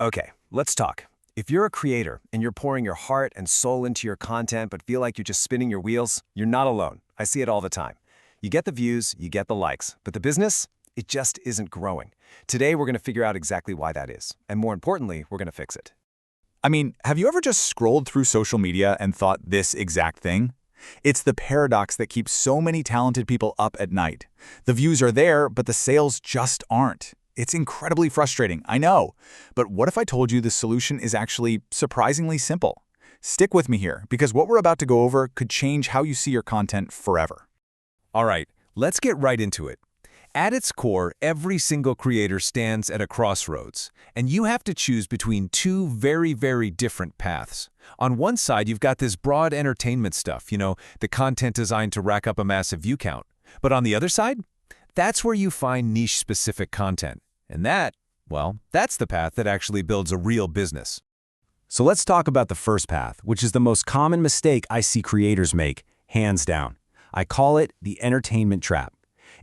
Okay, let's talk. If you're a creator and you're pouring your heart and soul into your content but feel like you're just spinning your wheels, you're not alone. I see it all the time. You get the views, you get the likes, but the business, it just isn't growing. Today, we're going to figure out exactly why that is. And more importantly, we're going to fix it. I mean, have you ever just scrolled through social media and thought this exact thing? It's the paradox that keeps so many talented people up at night. The views are there, but the sales just aren't. It's incredibly frustrating, I know. But what if I told you the solution is actually surprisingly simple? Stick with me here, because what we're about to go over could change how you see your content forever. All right, let's get right into it. At its core, every single creator stands at a crossroads, and you have to choose between two very different paths. On one side, you've got this broad entertainment stuff, the content designed to rack up a massive view count. But on the other side, that's where you find niche-specific content. And that's the path that actually builds a real business. So let's talk about the first path, which is the most common mistake I see creators make, hands down. I call it the entertainment trap.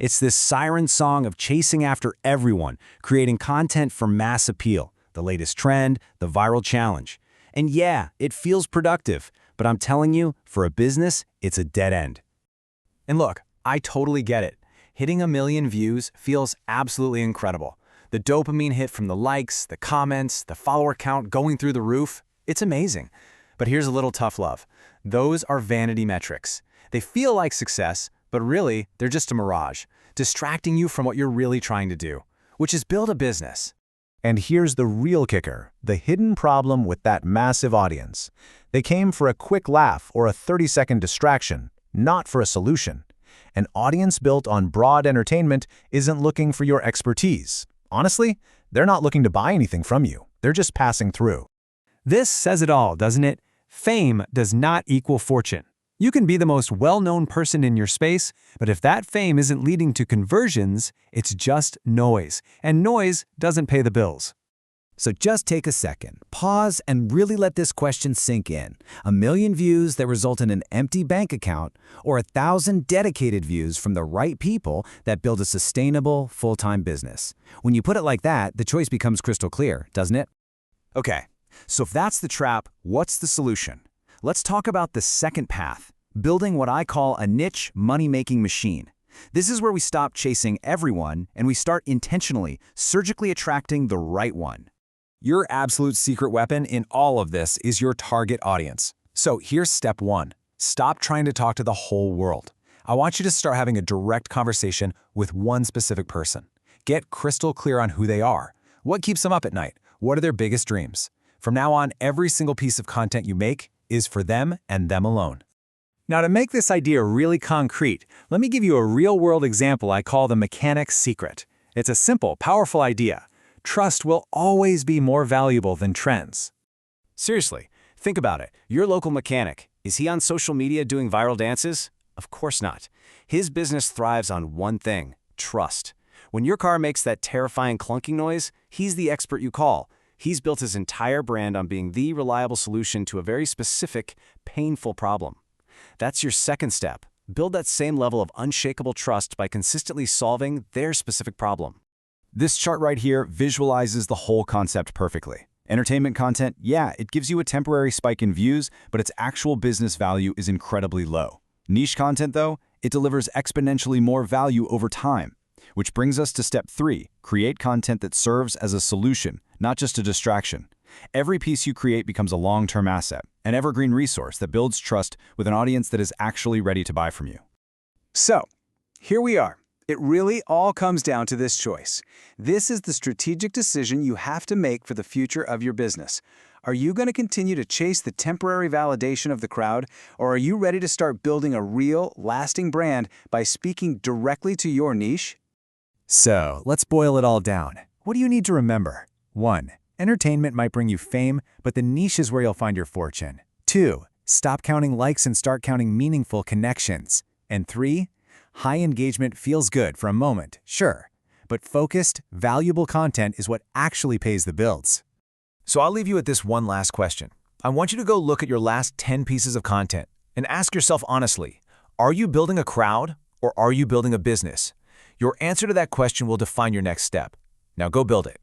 It's this siren song of chasing after everyone, creating content for mass appeal, the latest trend, the viral challenge. And yeah, it feels productive, but I'm telling you, for a business, it's a dead end. And look, I totally get it. Hitting 1 million views feels absolutely incredible. The dopamine hit from the likes, the comments, the follower count going through the roof, it's amazing. But here's a little tough love. Those are vanity metrics. They feel like success, but really, they're just a mirage, distracting you from what you're really trying to do, which is build a business. And here's the real kicker, the hidden problem with that massive audience. They came for a quick laugh or a 30-second distraction, not for a solution. An audience built on broad entertainment isn't looking for your expertise. Honestly, they're not looking to buy anything from you. They're just passing through. This says it all, doesn't it? Fame does not equal fortune. You can be the most well-known person in your space, but if that fame isn't leading to conversions, it's just noise, and noise doesn't pay the bills. So just take a second, pause, and really let this question sink in. 1 million views that result in an empty bank account, or 1,000 dedicated views from the right people that build a sustainable, full-time business. When you put it like that, the choice becomes crystal clear, doesn't it? Okay, so if that's the trap, what's the solution? Let's talk about the second path, building what I call a niche money-making machine. This is where we stop chasing everyone and we start intentionally, surgically attracting the right one. Your absolute secret weapon in all of this is your target audience. So here's step 1. Stop trying to talk to the whole world. I want you to start having a direct conversation with one specific person. Get crystal clear on who they are. What keeps them up at night? What are their biggest dreams? From now on, every single piece of content you make is for them and them alone. Now, to make this idea really concrete, let me give you a real-world example I call the mechanic's secret. It's a simple, powerful idea. Trust will always be more valuable than trends. Seriously, think about it. Your local mechanic, is he on social media doing viral dances? Of course not. His business thrives on one thing, trust. When your car makes that terrifying clunking noise, he's the expert you call. He's built his entire brand on being the reliable solution to a very specific, painful problem. That's your second step. Build that same level of unshakable trust by consistently solving their specific problem. This chart right here visualizes the whole concept perfectly. Entertainment content, yeah, it gives you a temporary spike in views, but its actual business value is incredibly low. Niche content, though, it delivers exponentially more value over time. Which brings us to step 3, create content that serves as a solution, not just a distraction. Every piece you create becomes a long-term asset, an evergreen resource that builds trust with an audience that is actually ready to buy from you. So, here we are. It really all comes down to this choice. This is the strategic decision you have to make for the future of your business. Are you going to continue to chase the temporary validation of the crowd, or are you ready to start building a real, lasting brand by speaking directly to your niche? So, let's boil it all down. What do you need to remember? 1. Entertainment might bring you fame, but the niche is where you'll find your fortune. 2. Stop counting likes and start counting meaningful connections. And 3. High engagement feels good for a moment, sure, but focused, valuable content is what actually pays the bills. So I'll leave you with this one last question. I want you to go look at your last 10 pieces of content and ask yourself honestly, are you building a crowd or are you building a business? Your answer to that question will define your next step. Now go build it.